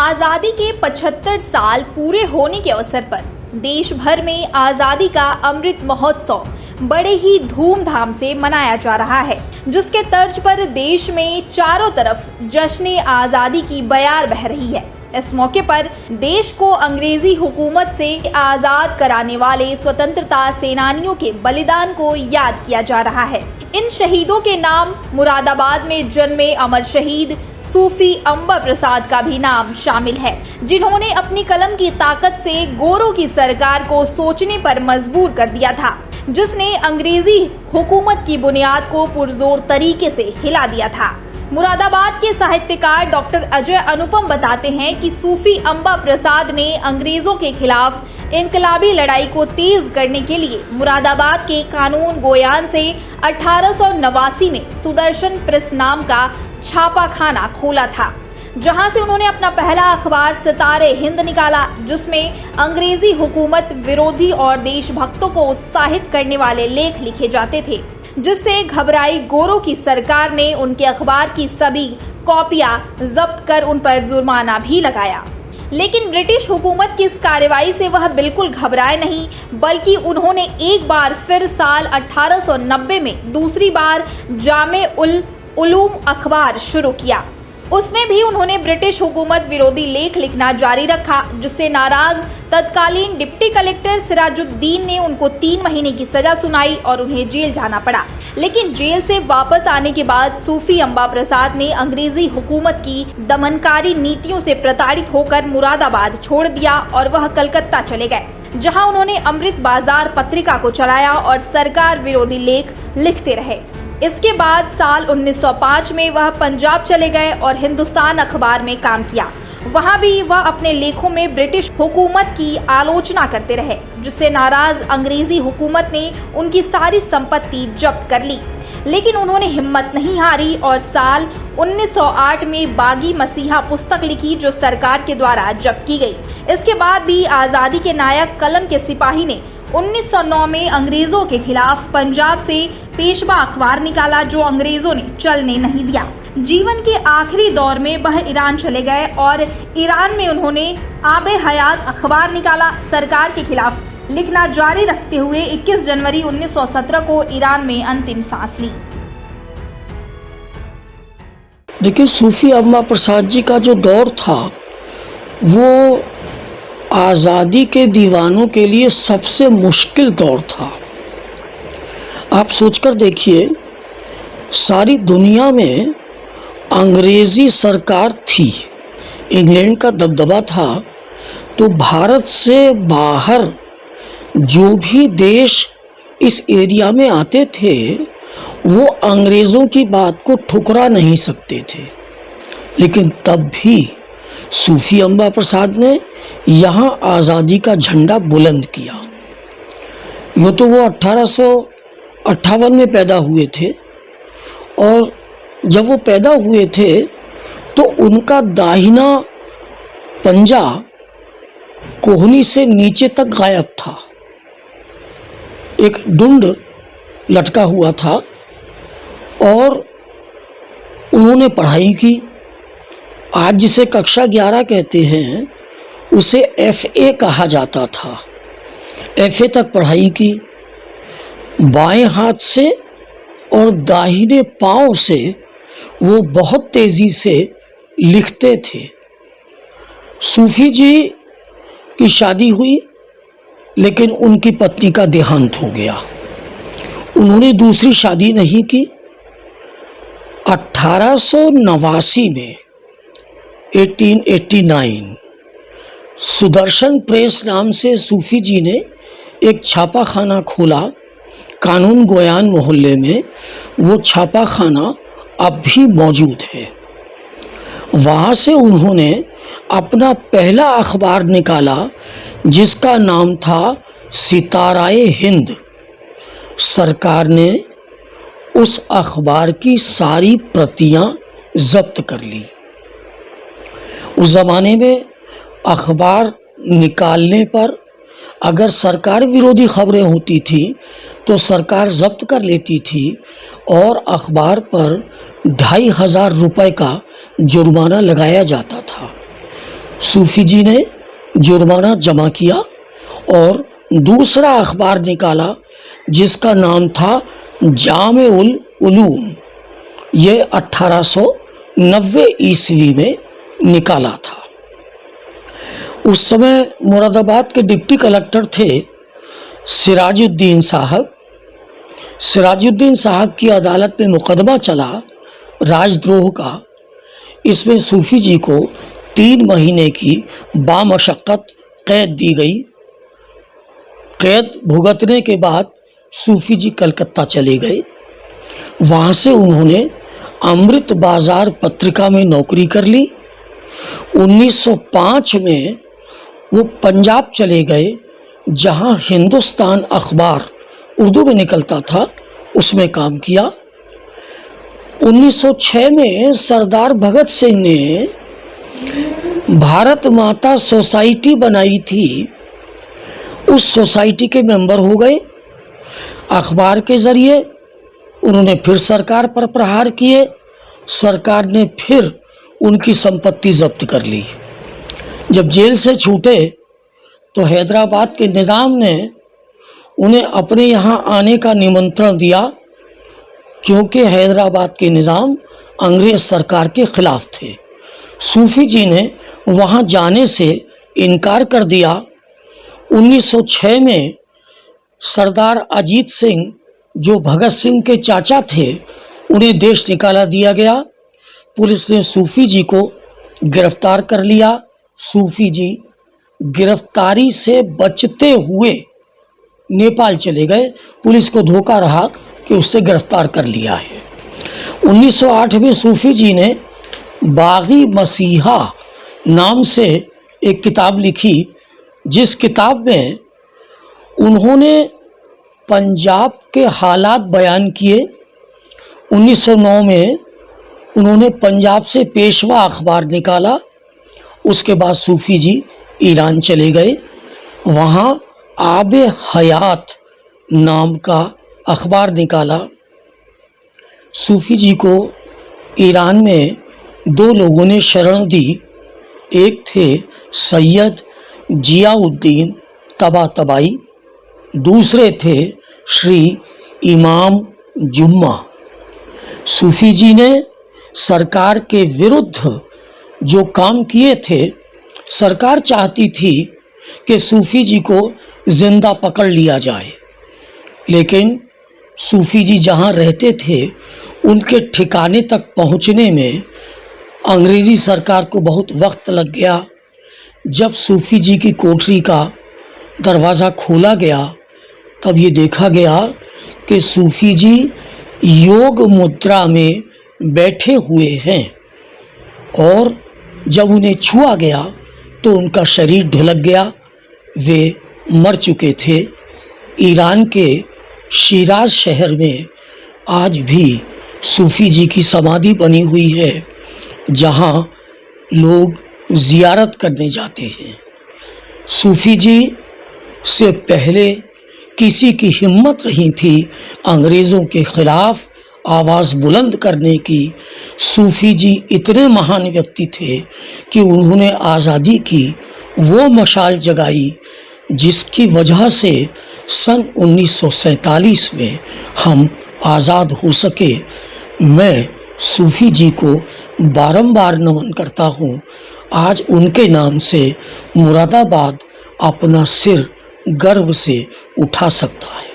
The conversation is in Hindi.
आजादी के 75 साल पूरे होने के अवसर पर देश भर में आजादी का अमृत महोत्सव बड़े ही धूमधाम से मनाया जा रहा है, जिसके तर्ज पर देश में चारों तरफ जश्न आजादी की बयार बह रही है। इस मौके पर देश को अंग्रेजी हुकूमत से आजाद कराने वाले स्वतंत्रता सेनानियों के बलिदान को याद किया जा रहा है। इन शहीदों के नाम मुरादाबाद में जन्मे अमर शहीद सूफी अंबा प्रसाद का भी नाम शामिल है, जिन्होंने अपनी कलम की ताकत से गोरों की सरकार को सोचने पर मजबूर कर दिया था, जिसने अंग्रेजी हुकूमत की बुनियाद को पुरजोर तरीके से हिला दिया था। मुरादाबाद के साहित्यकार डॉक्टर अजय अनुपम बताते हैं कि सूफी अंबा प्रसाद ने अंग्रेजों के खिलाफ इनकलाबी लड़ाई को तेज करने के लिए मुरादाबाद के कानून गोयान से 1889 में सुदर्शन प्रेस नाम का छापाखाना खोला था, जहां से उन्होंने अपना पहला अखबार सितारे हिंद निकाला, जिसमें अंग्रेजी हुकूमत विरोधी और देशभक्तों को उत्साहित करने वाले लेख लिखे जाते थे, जिससे घबराई गोरों की सरकार ने उनके अखबार की सभी कॉपियां जब्त कर उन पर जुर्माना भी लगाया। लेकिन ब्रिटिश हुकूमत की इस कार्रवाई से वह बिल्कुल घबराए नहीं, बल्कि उन्होंने एक बार फिर साल 1890 में दूसरी बार जामे उल उलूम अखबार शुरू किया। उसमें भी उन्होंने ब्रिटिश हुकूमत विरोधी लेख लिखना जारी रखा, जिससे नाराज तत्कालीन डिप्टी कलेक्टर सिराजुद्दीन ने उनको 3 महीने की सजा सुनाई और उन्हें जेल जाना पड़ा। लेकिन जेल से वापस आने के बाद सूफी अंबा प्रसाद ने अंग्रेजी हुकूमत की दमनकारी नीतियों से प्रताड़ित होकर मुरादाबाद छोड़ दिया और वह कलकत्ता चले गए, जहां उन्होंने अमृत बाजार पत्रिका को चलाया और सरकार विरोधी लेख लिखते रहे। इसके बाद साल 1905 में वह पंजाब चले गए और हिंदुस्तान अखबार में काम किया। वहां भी वह अपने लेखों में ब्रिटिश हुकूमत की आलोचना करते रहे, जिससे नाराज अंग्रेजी हुकूमत ने उनकी सारी संपत्ति जब्त कर ली। लेकिन उन्होंने हिम्मत नहीं हारी और साल 1908 में बागी मसीहा पुस्तक लिखी, जो सरकार के द्वारा जब्त की गई। इसके बाद भी आज़ादी के नायक कलम के सिपाही ने 1909 में अंग्रेजों के खिलाफ पंजाब से पेशवा अखबार निकाला, जो अंग्रेजों ने चलने नहीं दिया। जीवन के आखिरी दौर में वह ईरान चले गए और ईरान में उन्होंने आबे हयात अखबार निकाला। सरकार के खिलाफ लिखना जारी रखते हुए 21 जनवरी 1917 को ईरान में अंतिम सांस ली। देखिए, सूफी अम्मा प्रसाद जी का जो दौर था वो आज़ादी के दीवानों के लिए सबसे मुश्किल दौर था। आप सोचकर देखिए, सारी दुनिया में अंग्रेज़ी सरकार थी, इंग्लैंड का दबदबा था, तो भारत से बाहर जो भी देश इस एरिया में आते थे वो अंग्रेज़ों की बात को ठुकरा नहीं सकते थे। लेकिन तब भी सूफी अंबा प्रसाद ने यहाँ आज़ादी का झंडा बुलंद किया। यूँ तो वो 1858 में पैदा हुए थे और जब वो पैदा हुए थे तो उनका दाहिना पंजा कोहनी से नीचे तक गायब था, एक डुंड लटका हुआ था और उन्होंने पढ़ाई की। आज जिसे कक्षा 11 कहते हैं उसे FA कहा जाता था। FA तक पढ़ाई की। बाएं हाथ से और दाहिने पांव से वो बहुत तेज़ी से लिखते थे। सूफी जी की शादी हुई, लेकिन उनकी पत्नी का देहांत हो गया। उन्होंने दूसरी शादी नहीं की। 1889 में 1889 सुदर्शन प्रेस नाम से सूफी जी ने एक छापाखाना खोला कानून गोयान मोहल्ले में। वो छापाखाना अब भी मौजूद है। वहाँ से उन्होंने अपना पहला अखबार निकाला, जिसका नाम था सिताराए हिंद। सरकार ने उस अखबार की सारी प्रतियां जब्त कर ली। उस ज़माने में अखबार निकालने पर अगर सरकार विरोधी खबरें होती थी तो सरकार जब्त कर लेती थी और अखबार पर 2500 रुपये का जुर्माना लगाया जाता था। सूफी जी ने जुर्माना जमा किया और दूसरा अखबार निकाला जिसका नाम था जामे-उल उलूम। ये 1890 ईस्वी में निकाला था। उस समय मुरादाबाद के डिप्टी कलेक्टर थे सिराजुद्दीन साहब। सिराजुद्दीन साहब की अदालत में मुकदमा चला राजद्रोह का। इसमें सूफी जी को 3 महीने की बामशक्कत कैद दी गई। कैद भुगतने के बाद सूफी जी कलकत्ता चले गए। वहाँ से उन्होंने अमृत बाजार पत्रिका में नौकरी कर ली। 1905 में वो पंजाब चले गए, जहाँ हिंदुस्तान अखबार उर्दू में निकलता था, उसमें काम किया। 1906 में सरदार भगत सिंह ने भारत माता सोसाइटी बनाई थी, उस सोसाइटी के मेंबर हो गए। अखबार के ज़रिए उन्होंने फिर सरकार पर प्रहार किए। सरकार ने फिर उनकी संपत्ति जब्त कर ली। जब जेल से छूटे तो हैदराबाद के निज़ाम ने उन्हें अपने यहाँ आने का निमंत्रण दिया, क्योंकि हैदराबाद के निज़ाम अंग्रेज़ सरकार के ख़िलाफ़ थे। सूफी जी ने वहाँ जाने से इनकार कर दिया। 1906 में सरदार अजीत सिंह, जो भगत सिंह के चाचा थे, उन्हें देश निकाला दिया गया। पुलिस ने सूफी जी को गिरफ्तार कर लिया। सूफी जी गिरफ्तारी से बचते हुए नेपाल चले गए। पुलिस को धोखा रहा कि उससे गिरफ्तार कर लिया है। 1908 में सूफी जी ने बागी मसीहा नाम से एक किताब लिखी, जिस किताब में उन्होंने पंजाब के हालात बयान किए। 1909 में उन्होंने पंजाब से पेशवा अखबार निकाला। उसके बाद सूफी जी ईरान चले गए। वहाँ आबे हयात नाम का अखबार निकाला। सूफी जी को ईरान में 2 लोगों ने शरण दी। एक थे सैयद जियाउद्दीन तबातबाई, दूसरे थे श्री इमाम जुम्मा। सूफी जी ने सरकार के विरुद्ध जो काम किए थे, सरकार चाहती थी कि सूफी जी को जिंदा पकड़ लिया जाए, लेकिन सूफी जी जहाँ रहते थे उनके ठिकाने तक पहुँचने में अंग्रेज़ी सरकार को बहुत वक्त लग गया। जब सूफी जी की कोठरी का दरवाज़ा खोला गया तब ये देखा गया कि सूफी जी योग मुद्रा में बैठे हुए हैं, और जब उन्हें छुआ गया तो उनका शरीर ढुलक गया। वे मर चुके थे। ईरान के शिराज शहर में आज भी सूफी जी की समाधि बनी हुई है, जहाँ लोग ज़ियारत करने जाते हैं। सूफी जी से पहले किसी की हिम्मत नहीं थी अंग्रेज़ों के ख़िलाफ़ आवाज़ बुलंद करने की। सूफी जी इतने महान व्यक्ति थे कि उन्होंने आज़ादी की वो मशाल जगाई जिसकी वजह से सन 1947 में हम आज़ाद हो सके। मैं सूफी जी को बारंबार नमन करता हूँ। आज उनके नाम से मुरादाबाद अपना सिर गर्व से उठा सकता है।